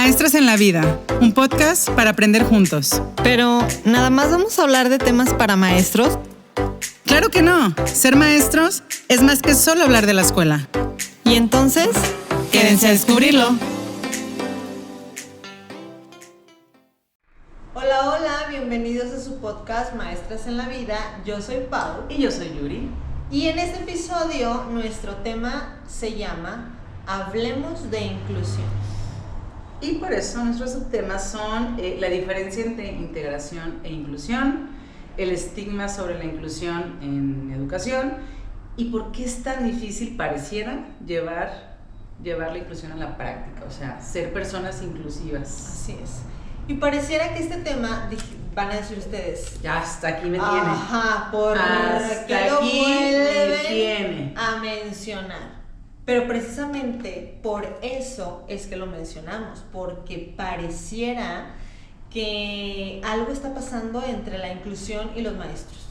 Maestras en la Vida, un podcast para aprender juntos. Pero, ¿nada más vamos a hablar de temas para maestros? ¡Claro que no! Ser maestros es más que solo hablar de la escuela. Y entonces, quédense a descubrirlo. Hola, hola, bienvenidos a su podcast Maestras en la Vida. Yo soy Pau. Y yo soy Yuri. Y en este episodio nuestro tema se llama Hablemos de Inclusión. Y por eso nuestros subtemas son la diferencia entre integración e inclusión, el estigma sobre la inclusión en educación y por qué es tan difícil, pareciera, llevar la inclusión a la práctica, o sea, ser personas inclusivas. Así es. Y pareciera que este tema, van a decir ustedes, ya hasta aquí me tiene. Ajá, ¿por qué lo vuelven a mencionar? Pero precisamente por eso es que lo mencionamos, porque pareciera que algo está pasando entre la inclusión y los maestros.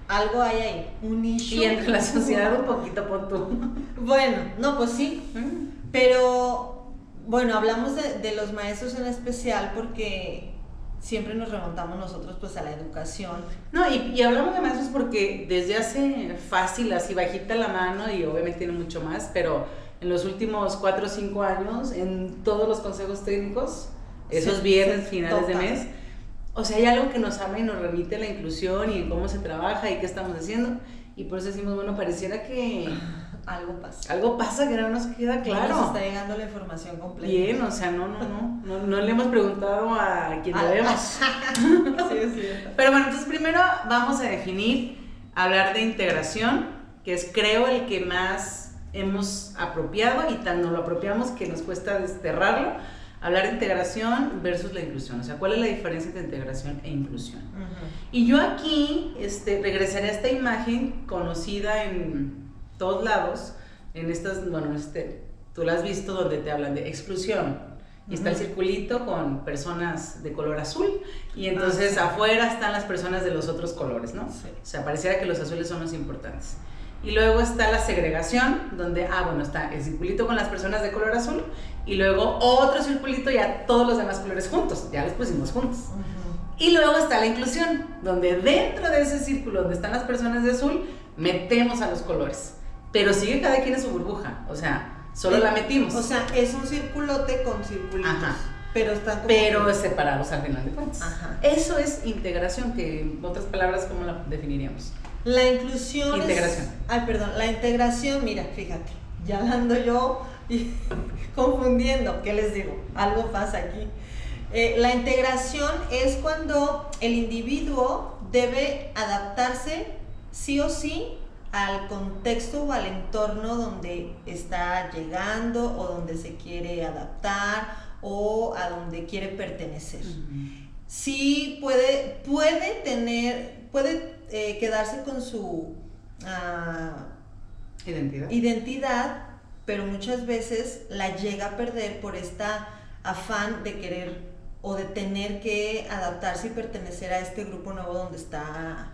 Algo hay ahí, un issue. Y entre la sociedad un poquito por tú. Bueno, no, pues sí, pero bueno, hablamos de los maestros en especial porque siempre nos remontamos nosotros pues a la educación. No, y hablamos de maestros porque desde hace fácil, así bajita la mano, y obviamente tiene mucho más, pero en los últimos 4 o 5 años, en todos los consejos técnicos, esos viernes, finales de mes, o sea, hay algo que nos habla y nos remite a la inclusión y en cómo se trabaja y qué estamos haciendo, y por eso decimos, bueno, pareciera que algo pasa que no nos queda claro. Nos está llegando la información completa. Bien, o sea, no le hemos preguntado a quien debemos. Sí, es cierto. Pero bueno, entonces primero vamos a hablar de integración, que es creo el que más hemos apropiado y tan nos lo apropiamos que nos cuesta desterrarlo. Hablar de integración versus la inclusión, o sea, ¿cuál es la diferencia entre integración e inclusión? Y yo aquí regresaré a esta imagen conocida en todos lados, en estas, bueno, tú la has visto donde te hablan de exclusión, y está el circulito con personas de color azul, y entonces afuera están las personas de los otros colores, ¿no? Sí. O sea, pareciera que los azules son los importantes. Y luego está la segregación, donde, está el circulito con las personas de color azul, y luego otro circulito y a todos los demás colores juntos, ya los pusimos juntos. Y luego está la inclusión, donde dentro de ese círculo donde están las personas de azul, metemos a los colores. Pero sigue cada quien en su burbuja, o sea, solo la metimos. O sea, es un circulote con circulitos. Ajá. Pero están como... Pero separados al final de cuentas. Ajá. Eso es integración, que en otras palabras, ¿cómo la definiríamos? La inclusión integración. La integración, mira, fíjate, ya ando yo confundiendo, ¿qué les digo? Algo pasa aquí. La integración es cuando el individuo debe adaptarse sí o sí al contexto o al entorno donde está llegando o donde se quiere adaptar o a donde quiere pertenecer. Sí puede quedarse con su identidad, pero muchas veces la llega a perder por esta afán de querer o de tener que adaptarse y pertenecer a este grupo nuevo donde está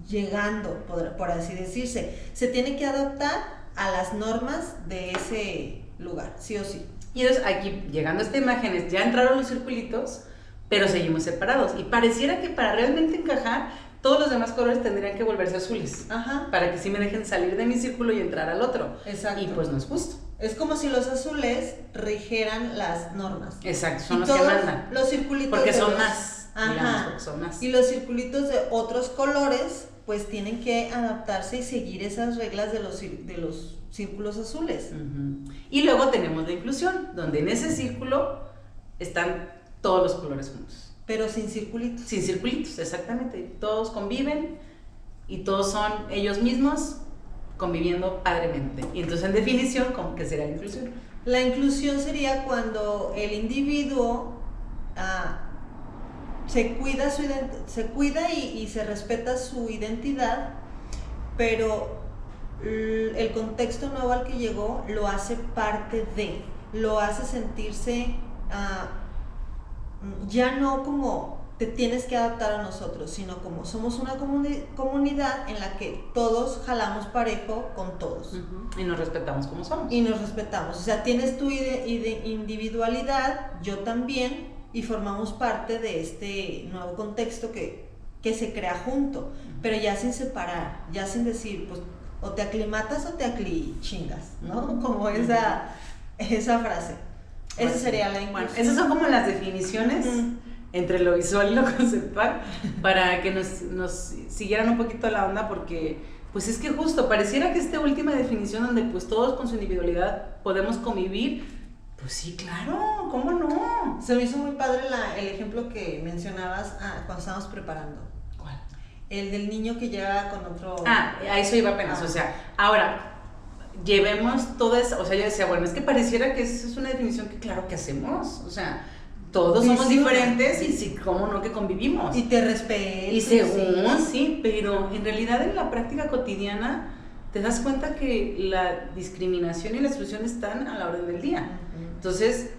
llegando, por así decirse. Se tiene que adaptar a las normas de ese lugar, sí o sí. Y entonces aquí, llegando a esta imagen, ya entraron los circulitos, pero seguimos separados. Y pareciera que para realmente encajar, todos los demás colores tendrían que volverse azules. Ajá. Para que sí me dejen salir de mi círculo y entrar al otro. Exacto. Y pues no es justo. Es como si los azules rigieran las normas. Exacto, son los que mandan. Los circulitos porque son más. Ajá. Digamos, porque son más. Y los circulitos de otros colores, pues tienen que adaptarse y seguir esas reglas de los círculos azules. Y luego tenemos la inclusión, donde en ese círculo están todos los colores juntos. Pero sin circulitos. Sin circulitos, exactamente. Todos conviven y todos son ellos mismos conviviendo padremente. Y entonces, en definición, ¿cómo que sería la inclusión? La inclusión sería cuando el individuo se cuida y se respeta su identidad, pero el contexto nuevo al que llegó lo hace parte de, lo hace sentirse ya no como te tienes que adaptar a nosotros, sino como somos una comunidad en la que todos jalamos parejo con todos. Y nos respetamos como somos. Y nos respetamos. O sea, tienes tu individualidad, yo también, y formamos parte de este nuevo contexto que se crea junto, pero ya sin separar, ya sin decir, pues, o te aclimatas o te chingas, ¿no? Como esa frase. Esa sería la inclusión. Bueno, esas son como las definiciones entre lo visual y lo conceptual, para que nos siguieran un poquito la onda, porque pues es que justo pareciera que esta última definición donde pues todos con su individualidad podemos convivir, pues sí, claro, ¿cómo no? Se me hizo muy padre el ejemplo que mencionabas cuando estábamos preparando. ¿Cuál? El del niño que llega con otro... A eso iba apenas, o sea, ahora llevemos todo eso, o sea, yo decía, bueno, es que pareciera que es una definición que claro que hacemos, o sea, todos somos diferentes y sí, cómo no que convivimos. Y te respeto. Y según, sí, pero en realidad en la práctica cotidiana te das cuenta que la discriminación y la exclusión están a la orden del día. Entonces,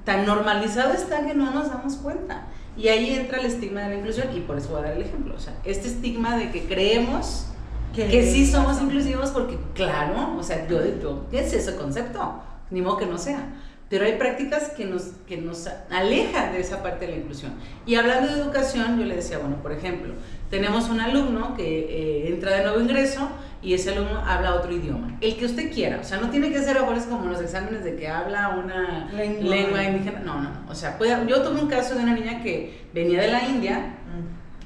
tan normalizado está que no nos damos cuenta. Y ahí entra el estigma de la inclusión, y por eso voy a dar el ejemplo. O sea, este estigma de que creemos que sí somos inclusivos porque, claro, o sea, yo ¿qué es ese concepto? Ni modo que no sea. Pero hay prácticas que nos alejan de esa parte de la inclusión. Y hablando de educación, yo le decía, bueno, por ejemplo, tenemos un alumno que entra de nuevo ingreso y ese alumno habla otro idioma, el que usted quiera, o sea, no tiene que ser ahora como los exámenes de que habla una lengua indígena, no, o sea, yo tuve un caso de una niña que venía de la India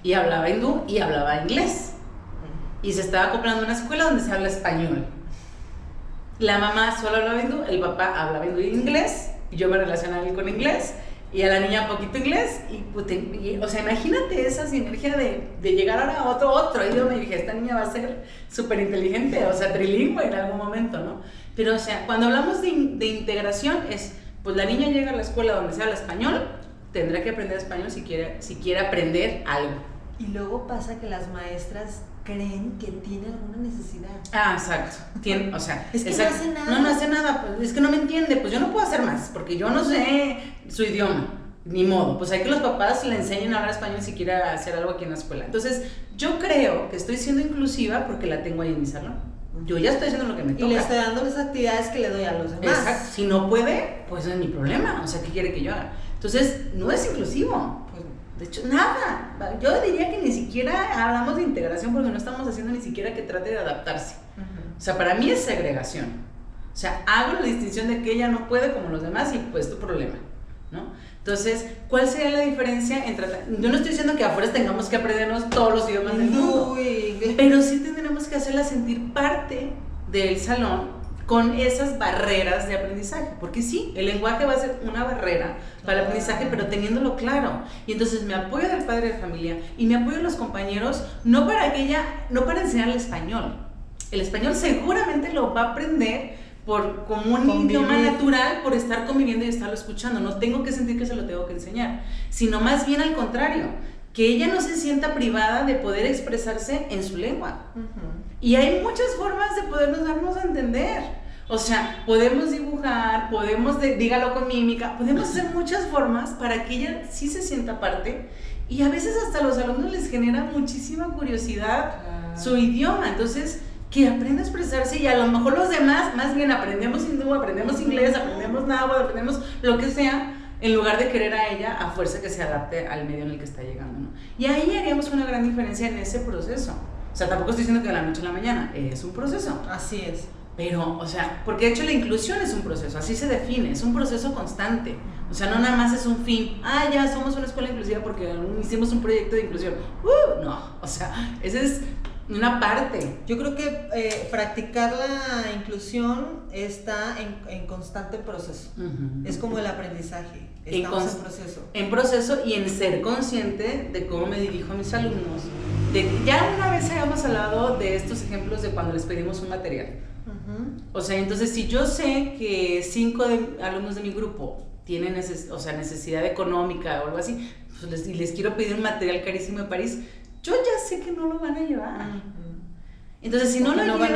y hablaba hindú y hablaba inglés y se estaba acoplando a una escuela donde se habla español. La mamá solo hablaba hindú, el papá hablaba hindú y inglés, y yo me relacionaba con inglés, y a la niña poquito inglés, o sea, imagínate esa sinergia de llegar ahora a otro idioma, y dije, esta niña va a ser súper inteligente, o sea, trilingüe en algún momento, ¿no? Pero, o sea, cuando hablamos de integración es, pues la niña llega a la escuela donde se habla español, tendrá que aprender español si quiere aprender algo. Y luego pasa que las maestras creen que tiene alguna necesidad. Exacto. O sea, es que exacto. no hace nada. No hace nada, pues es que no me entiende, pues yo no puedo hacer más, porque yo no sé su idioma, ni modo. Pues hay que los papás le enseñen a hablar español si quiere hacer algo aquí en la escuela. Entonces, yo creo que estoy siendo inclusiva porque la tengo ahí en mi salón. Yo ya estoy haciendo lo que me toca. Y le estoy dando las actividades que le doy a los demás. Exacto. Si no puede, pues es mi problema. O sea, ¿qué quiere que yo haga? Entonces, no es inclusivo. Pues, de hecho, nada. Yo diría que ni siquiera hablamos de integración porque no estamos haciendo ni siquiera que trate de adaptarse. O sea, para mí es segregación. O sea, hago la distinción de que ella no puede como los demás y pues tu problema, ¿no? Entonces, ¿cuál sería la diferencia entre... Yo no estoy diciendo que afuera tengamos que aprendernos todos los idiomas del mundo, pero sí tendremos que hacerla sentir parte del salón con esas barreras de aprendizaje, porque sí, el lenguaje va a ser una barrera para el aprendizaje, pero teniéndolo claro. Y entonces me apoyo del padre de familia y me apoyo de los compañeros, no para enseñarle español. El español seguramente lo va a aprender como un idioma natural, por estar conviviendo y estarlo escuchando. No tengo que sentir que se lo tengo que enseñar, sino más bien al contrario, que ella no se sienta privada de poder expresarse en su lengua. Y hay muchas formas de podernos darnos a entender. O sea, podemos dibujar, dígalo con mímica, podemos hacer muchas formas para que ella sí se sienta parte. Y a veces hasta a los alumnos les genera muchísima curiosidad su idioma. Entonces, que aprenda a expresarse, y a lo mejor los demás más bien aprendemos hindú, aprendemos inglés, aprendemos náhuatl, aprendemos lo que sea, en lugar de querer a ella a fuerza que se adapte al medio en el que está llegando, ¿no? Y ahí haríamos una gran diferencia en ese proceso. O sea, tampoco estoy diciendo que de la noche a la mañana, es un proceso. Así es. Pero, o sea, porque de hecho la inclusión es un proceso, así se define, es un proceso constante. O sea, no nada más es un fin, ya somos una escuela inclusiva porque hicimos un proyecto de inclusión. No, o sea, esa es una parte. Yo creo que practicar la inclusión está en constante proceso. Es como el aprendizaje, estamos en proceso. En proceso y en ser consciente de cómo me dirijo a mis alumnos. Ya una vez habíamos hablado de estos ejemplos de cuando les pedimos un material. O sea, entonces si yo sé que 5 alumnos de mi grupo tienen necesidad económica o algo así, pues les quiero pedir un material carísimo de París, yo ya sé que no lo van a llevar. Entonces, si no lo llevan,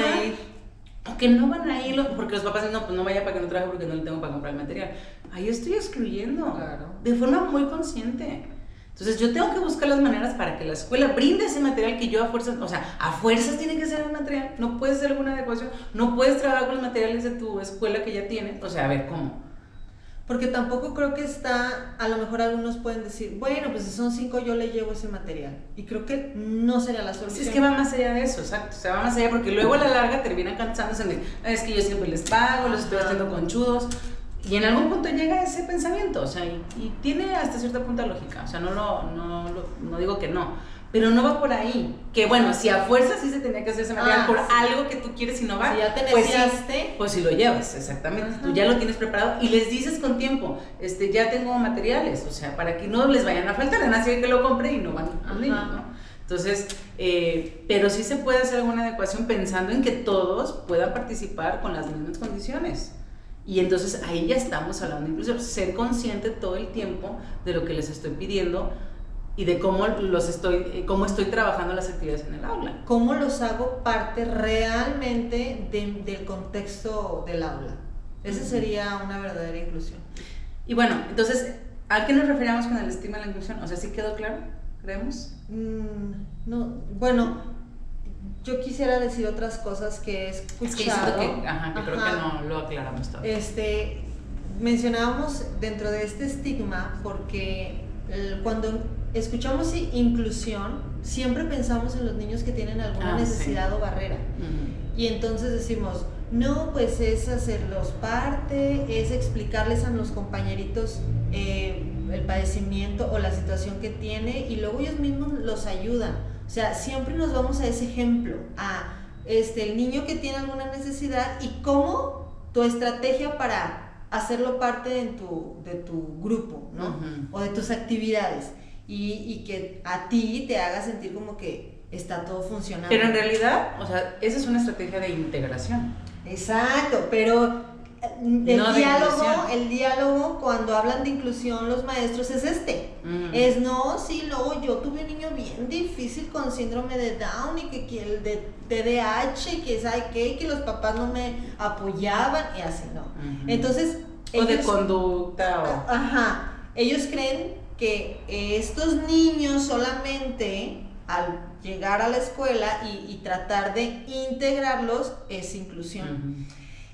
o que no van a ir, porque los papás dicen, no, pues no vaya para que no trabaje porque no le tengo para comprar el material. Ahí estoy excluyendo, de forma muy consciente. Entonces yo tengo que buscar las maneras para que la escuela brinde ese material que yo a fuerzas tiene que ser el material, no puedes hacer alguna adecuación, no puedes trabajar con los materiales de tu escuela que ya tienes, o sea, a ver, ¿cómo? Porque tampoco creo que a lo mejor algunos pueden decir, bueno, pues si son 5 yo le llevo ese material. Y creo que no sería la solución. Sí, es que va más allá de eso, exacto. O sea, va más allá porque luego a la larga terminan cansándose de, es que yo siempre les pago, los estoy haciendo conchudos. Y en algún punto llega ese pensamiento, o sea, y tiene hasta cierta punta lógica. O sea, no digo que no, pero no va por ahí. Que bueno, si a fuerza sí se tenía que hacer ese material por algo que tú quieres innovar, si ya te pues sí lo llevas, exactamente. Tú ya lo tienes preparado y les dices con tiempo, ya tengo materiales, o sea, para que no les vayan a faltar, de nadie que lo compre y no van a niños, ¿no? Entonces, pero sí se puede hacer alguna adecuación pensando en que todos puedan participar con las mismas condiciones. Y entonces ahí ya estamos hablando de inclusión, ser consciente todo el tiempo de lo que les estoy pidiendo y de cómo estoy trabajando las actividades en el aula. Cómo los hago parte realmente del contexto del aula. Esa sería una verdadera inclusión. Y bueno, entonces, ¿a qué nos referíamos con el estigma de la inclusión? O sea, ¿sí quedó claro? ¿Creemos? No, bueno, yo quisiera decir otras cosas que he escuchado. Es que siento que creo que no lo aclaramos todavía. Mencionábamos dentro de este estigma porque cuando escuchamos inclusión, siempre pensamos en los niños que tienen alguna necesidad o barrera. Y entonces decimos, no, pues es hacerlos parte, es explicarles a los compañeritos el padecimiento o la situación que tiene y luego ellos mismos los ayudan. O sea, siempre nos vamos a ese ejemplo, el niño que tiene alguna necesidad y cómo tu estrategia para hacerlo parte de tu grupo, ¿no? O de tus actividades y que a ti te haga sentir como que está todo funcionando. Pero en realidad, o sea, esa es una estrategia de integración. Exacto, pero el diálogo cuando hablan de inclusión los maestros es es luego yo tuve un niño bien difícil con síndrome de Down y que el de TDAH y que sabe qué, que los papás no me apoyaban y así, ¿no? Entonces o de conducta ellos creen que estos niños solamente al llegar a la escuela y tratar de integrarlos es inclusión.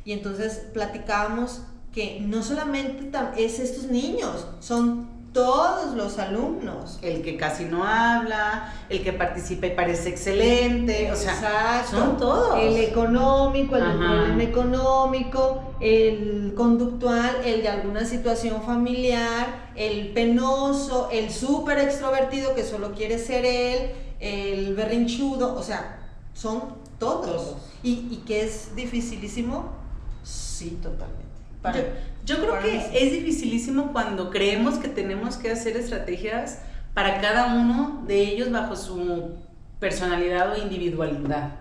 Y entonces platicábamos que no solamente es estos niños, son todos los alumnos. El que casi no habla, el que participa y parece excelente, o sea, son todos. El económico, el problema económico, el conductual, el de alguna situación familiar, el penoso, el súper extrovertido que solo quiere ser él, el berrinchudo, o sea, son todos. ¿Y que es dificilísimo? Sí, totalmente. Yo creo que es dificilísimo cuando creemos que tenemos que hacer estrategias para cada uno de ellos bajo su personalidad o individualidad.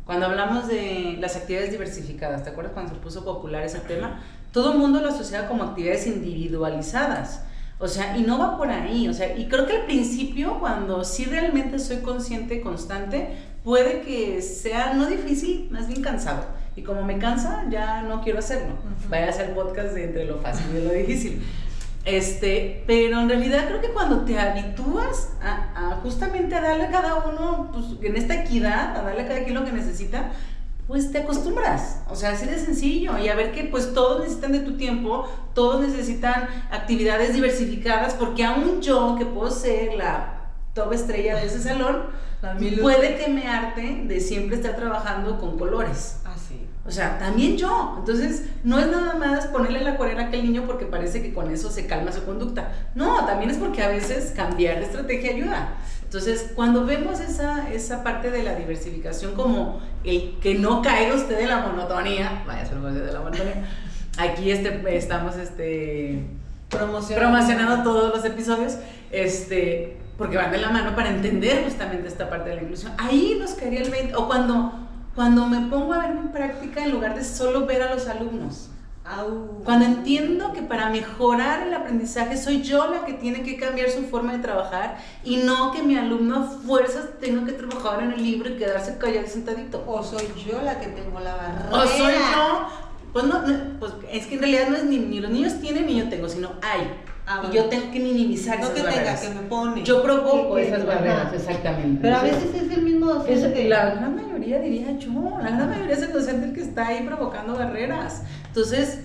Cuando hablamos de las actividades diversificadas, ¿te acuerdas cuando se puso popular ese tema? Todo el mundo lo asociaba como actividades individualizadas. O sea, y no va por ahí, o sea, y creo que al principio, cuando sí realmente soy consciente, constante, puede que sea no difícil, más bien cansado. Y como me cansa, ya no quiero hacerlo. Vaya a hacer podcast de entre lo fácil y lo difícil. Pero en realidad creo que cuando te habitúas justamente a darle a cada uno, pues en esta equidad, a darle a cada quien lo que necesita, pues te acostumbras, o sea, así de sencillo, y a ver que pues todos necesitan de tu tiempo, todos necesitan actividades diversificadas, porque aún yo, que puedo ser la top estrella de ese salón, puede que me harte de siempre estar trabajando con colores. Así. O sea, también yo. Entonces, no es nada más ponerle la acuarela a aquel niño porque parece que con eso se calma su conducta. No, también es porque a veces cambiar de estrategia ayuda. Entonces, cuando vemos esa parte de la diversificación como el que no caiga usted en la monotonía, vaya a ser de la monotonía, aquí estamos promocionando todos los episodios, porque van de la mano para entender justamente esta parte de la inclusión. Ahí nos caería el 20, o cuando me pongo a ver en práctica en lugar de solo ver a los alumnos. Cuando entiendo que para mejorar el aprendizaje soy yo la que tiene que cambiar su forma de trabajar y no que mi alumno a fuerzas tenga que trabajar en el libro y quedarse callado y sentadito. O soy yo la que tengo la barrera. O soy yo. Pues no, pues es que en realidad no es ni los niños tienen ni yo tengo, sino hay. y yo tengo que minimizar esas barreras. Que me pone. Yo provoco esas barreras, exactamente. Pero a veces es el mismo docente. La gran mayoría, diría yo, la gran mayoría es el docente el que está ahí provocando barreras. Entonces,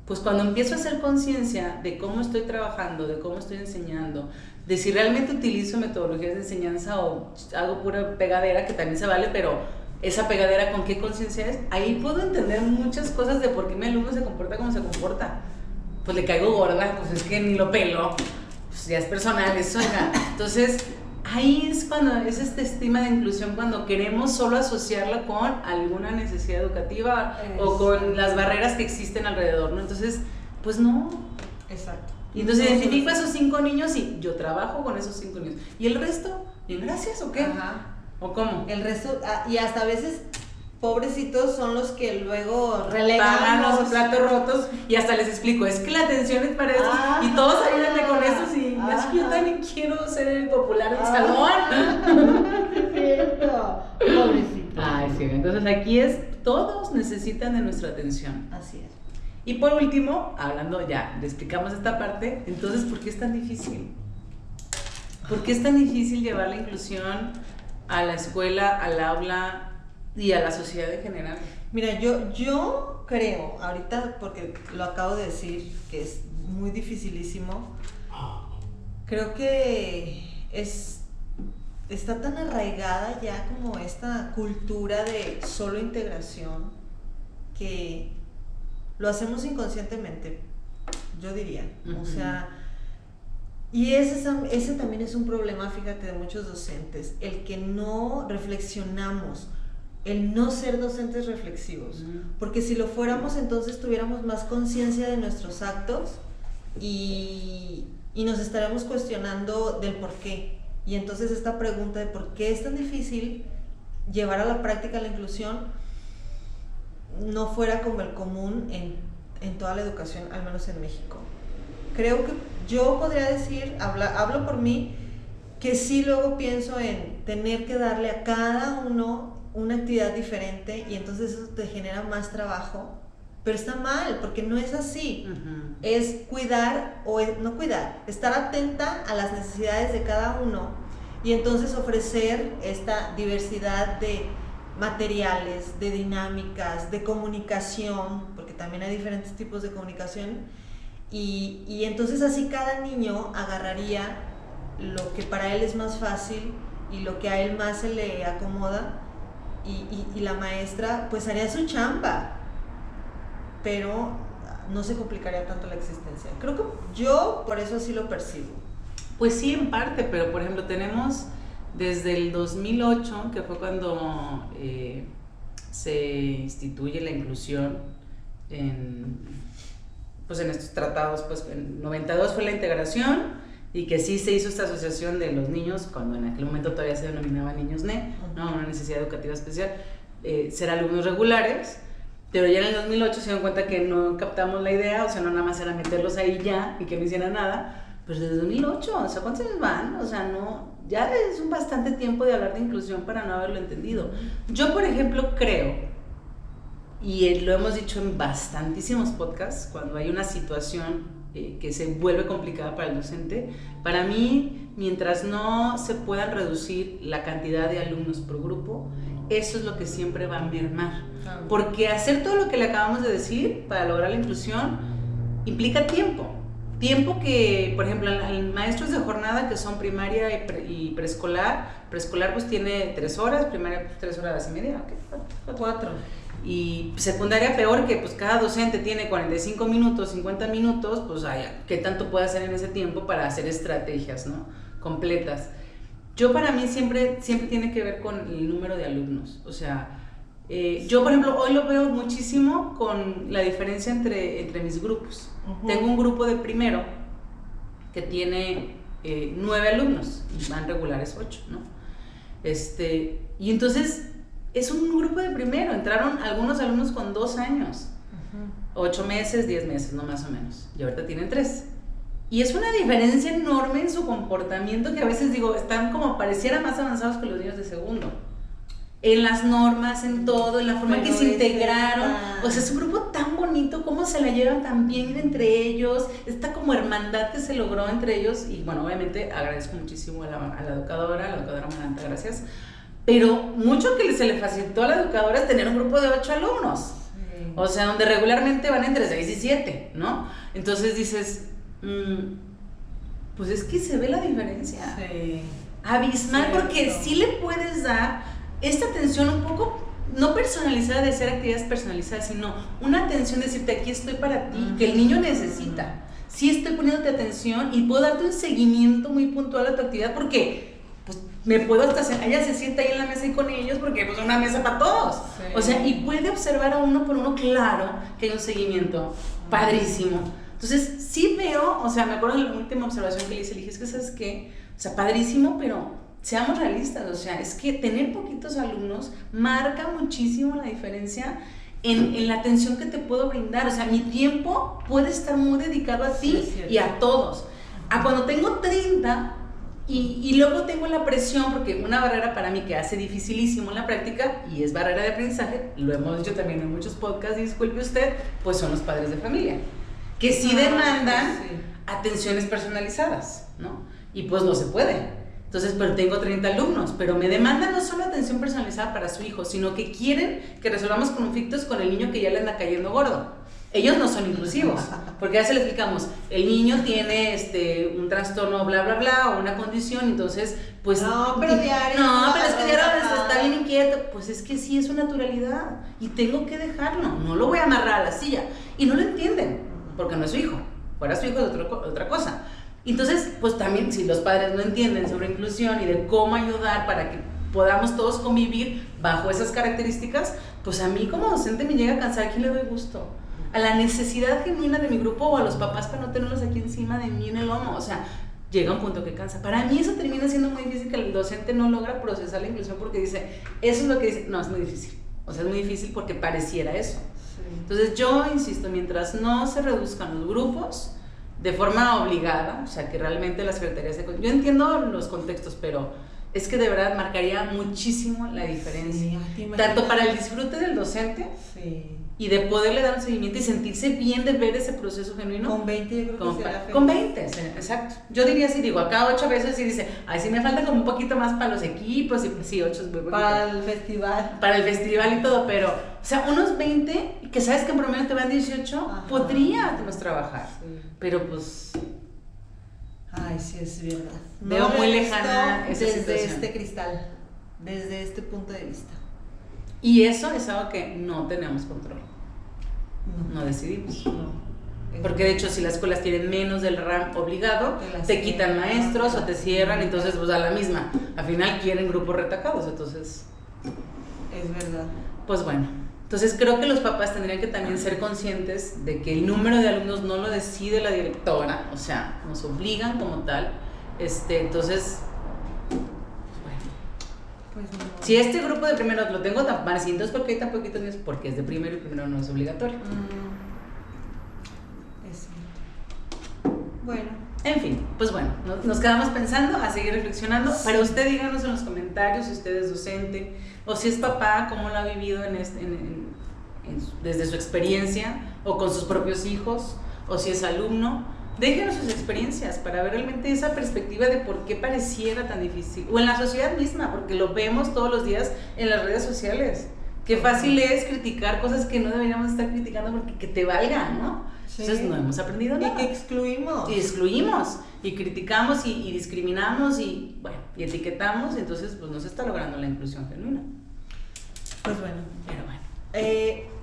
pues cuando empiezo a hacer conciencia de cómo estoy trabajando, de cómo estoy enseñando, de si realmente utilizo metodologías de enseñanza o hago pura pegadera, que también se vale, pero esa pegadera con qué conciencia es, ahí puedo entender muchas cosas de por qué mi alumno se comporta como se comporta. Pues le caigo gorda, pues es que ni lo pelo, pues ya es personal, eso, oiga. Entonces, ahí es cuando es esta estima de inclusión, cuando queremos solo asociarla con alguna necesidad educativa o con las barreras que existen alrededor, ¿no? Entonces, pues no. Exacto. Y entonces identifico a esos 5 niños y yo trabajo con esos 5 niños. ¿Y el resto? ¿Bien gracias o qué? Ajá. ¿O cómo? El resto, y hasta a veces pobrecitos son los que luego relegan pagan los platos rotos y hasta les explico, es que la atención es para eso y todos ayúdenme con estos y es que yo también quiero ser el popular del salón. Es cierto, pobrecito. Ay, sí, entonces aquí todos necesitan de nuestra atención. Así es. Y por último, hablando ya, le explicamos esta parte, entonces, ¿por qué es tan difícil? ¿Por qué es tan difícil llevar la inclusión a la escuela, al aula y a la sociedad en general? Mira, yo creo, ahorita porque lo acabo de decir, que es muy dificilísimo, creo que está tan arraigada ya como esta cultura de solo integración que lo hacemos inconscientemente, yo diría. O sea, y ese también es un problema, fíjate, de muchos docentes, el que no reflexionamos, el no ser docentes reflexivos, porque si lo fuéramos entonces tuviéramos más conciencia de nuestros actos y nos estaremos cuestionando del por qué. Y entonces esta pregunta de por qué es tan difícil llevar a la práctica la inclusión no fuera como el común en toda la educación, al menos en México. Creo que yo podría decir, hablo por mí, que sí luego pienso en tener que darle a cada uno una actividad diferente y entonces eso te genera más trabajo, pero está mal, porque no es así. Es cuidar, no cuidar, estar atenta a las necesidades de cada uno y entonces ofrecer esta diversidad de materiales, de dinámicas, de comunicación, porque también hay diferentes tipos de comunicación, y entonces así cada niño agarraría lo que para él es más fácil y lo que a él más se le acomoda, y la maestra pues haría su chamba, pero no se complicaría tanto la existencia. Creo que yo por eso así lo percibo. Pues sí, en parte, pero por ejemplo tenemos desde el 2008, que fue cuando se instituye la inclusión en estos tratados, pues en 92 fue la integración y que sí se hizo esta asociación de los niños, cuando en aquel momento todavía se denominaba niños NE, ¿no? Una necesidad educativa especial, ser alumnos regulares, pero ya en el 2008 se dieron cuenta que no captamos la idea, o sea, no nada más era meterlos ahí ya y que no hicieran nada, pues desde 2008, o sea, ¿cuántos años van? O sea, no, ya es un bastante tiempo de hablar de inclusión para no haberlo entendido. Yo, por ejemplo, creo, y lo hemos dicho en bastantísimos podcasts, cuando hay una situación que se vuelve complicada para el docente, para mí, mientras no se pueda reducir la cantidad de alumnos por grupo, eso es lo que siempre va a mermar. Porque hacer todo lo que le acabamos de decir para lograr la inclusión implica tiempo. Tiempo que, por ejemplo, en maestros de jornada que son primaria y preescolar pues tiene 3 horas, primaria 3 horas y media, ¿qué? 4. Y secundaria peor, que pues cada docente tiene 45 minutos, 50 minutos, pues ¿qué tanto puede hacer en ese tiempo para hacer estrategias, ¿no? Completas? Yo, para mí siempre tiene que ver con el número de alumnos, o sea, yo por ejemplo hoy lo veo muchísimo con la diferencia entre mis grupos. Tengo un grupo de primero que tiene 9 alumnos, van regulares 8, ¿no? Y entonces es un grupo de primero, entraron algunos alumnos con 2 años, 8 meses, 10 meses, no más o menos, y ahorita tienen 3. Y es una diferencia enorme en su comportamiento que a veces digo, están como pareciera más avanzados que los niños de segundo. En las normas, en todo, en la forma en que se integraron. O sea, es un grupo tan bonito bonito cómo se la llevan tan bien entre ellos, esta como hermandad que se logró entre ellos. Y bueno, obviamente agradezco muchísimo a la educadora Amaranta, gracias. Pero mucho que se le facilitó a la educadora es tener un grupo de 8 alumnos. Sí. O sea, donde regularmente van entre 6 y 7, ¿no? Entonces dices, pues es que se ve la diferencia. Sí. Abismal, porque sí le puedes dar esta atención un poco, no personalizada de hacer actividades personalizadas, sino una atención de decirte, aquí estoy para ti, que el niño necesita. Sí estoy poniéndote atención y puedo darte un seguimiento muy puntual a tu actividad, porque pues me puedo hasta, ella se sienta ahí en la mesa y con ellos, porque pues es una mesa para todos. Sí. O sea, y puede observar a uno por uno, claro, que hay un seguimiento padrísimo. Entonces, sí veo, o sea, me acuerdo de la última observación que le dije, es que ¿sabes qué? O sea, padrísimo, pero seamos realistas, o sea, es que tener poquitos alumnos marca muchísimo la diferencia en la atención que te puedo brindar. O sea, mi tiempo puede estar muy dedicado a ti y a todos. A cuando tengo 30 y luego tengo la presión, porque una barrera para mí que hace dificilísimo en la práctica, y es barrera de aprendizaje, lo hemos dicho también en muchos podcasts, disculpe usted, pues son los padres de familia, que sí demandan atenciones personalizadas, ¿no? Y pues no se puede. Entonces, pero tengo 30 alumnos, pero me demandan no solo atención personalizada para su hijo, sino que quieren que resolvamos conflictos con el niño que ya le anda cayendo gordo. Ellos no son inclusivos, porque ya se le explicamos, el niño tiene un trastorno bla bla bla o una condición, entonces pues no, pero diario pero es que diario está bien inquieto. Pues es que sí, es su naturalidad y tengo que dejarlo, no lo voy a amarrar a la silla. Y no lo entienden, porque no es su hijo, fuera su hijo es otra cosa. Entonces, pues también si los padres no entienden sobre inclusión y de cómo ayudar para que podamos todos convivir bajo esas características, pues a mí como docente me llega a cansar. ¿A quién le doy gusto? A la necesidad genuina de mi grupo o a los papás para no tenerlos aquí encima de mí en el lomo. O sea, llega un punto que cansa. Para mí eso termina siendo muy difícil, que el docente no logra procesar la inclusión porque dice, eso es lo que dice. No, es muy difícil. O sea, es muy difícil porque pareciera eso. Entonces yo insisto, mientras no se reduzcan los grupos de forma obligada, o sea, que realmente las secretarías yo entiendo los contextos, pero es que de verdad marcaría muchísimo la diferencia, tanto para el disfrute del docente y de poderle dar un seguimiento y sentirse bien de ver ese proceso genuino. Con 20 yo creo que será con 20, exacto. Yo diría, si digo, acá 8 veces y dice, ay, sí me falta como un poquito más para los equipos, y pues sí, 8 es muy bonito. Para el festival. Para el festival y todo, pero, o sea, unos 20, que sabes que en promedio te van 18, podríamos trabajar, pero pues... Ay, sí, es verdad. Veo muy lejana esa desde situación. este cristal, desde este punto de vista. Y eso es algo que no tenemos control. No decidimos. Porque de hecho, si las escuelas tienen menos del RAM obligado, te quitan maestros o te cierran, entonces pues a la misma. Al final quieren grupos retacados, entonces... Es verdad. Pues bueno, entonces creo que los papás tendrían que también ser conscientes de que el número de alumnos no lo decide la directora, o sea, nos obligan como tal. Entonces... Pues no. Si este grupo de primero lo tengo tan mal, si entonces porque hay tan poquitos niños, porque es de primero y primero no es obligatorio. Es cierto. Bueno. En fin, pues bueno, nos quedamos pensando, a seguir reflexionando. Para usted, díganos en los comentarios si usted es docente o si es papá, cómo lo ha vivido desde su experiencia o con sus propios hijos, o si es alumno. Déjenos sus experiencias para ver realmente esa perspectiva de por qué pareciera tan difícil, o en la sociedad misma, porque lo vemos todos los días en las redes sociales. Qué fácil es criticar cosas que no deberíamos estar criticando porque que te valgan, ¿no? Sí. Entonces no hemos aprendido nada. Y que excluimos. Y excluimos, y criticamos, y discriminamos, y bueno, y etiquetamos, y entonces pues no se está logrando la inclusión genuina. Pues bueno. Pero bueno.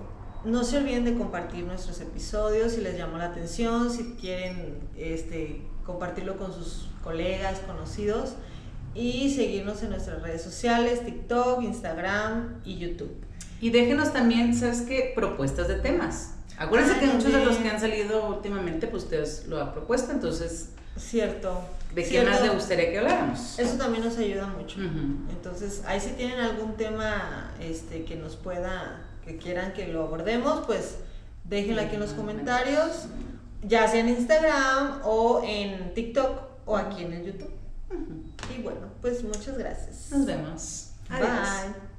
No se olviden de compartir nuestros episodios si les llamó la atención, si quieren compartirlo con sus colegas, conocidos, y seguirnos en nuestras redes sociales, TikTok, Instagram y YouTube. Y déjenos también, ¿sabes qué? Propuestas de temas. Acuérdense que muchos de los que han salido últimamente, pues ustedes lo han propuesto, entonces... Cierto. ¿De qué más les gustaría que habláramos? Eso también nos ayuda mucho. Entonces, ahí si tienen algún tema que nos pueda... que quieran que lo abordemos, pues déjenlo aquí en los comentarios, ya sea en Instagram o en TikTok o aquí en el YouTube. Y bueno, pues muchas gracias. Nos vemos. Adiós. Bye.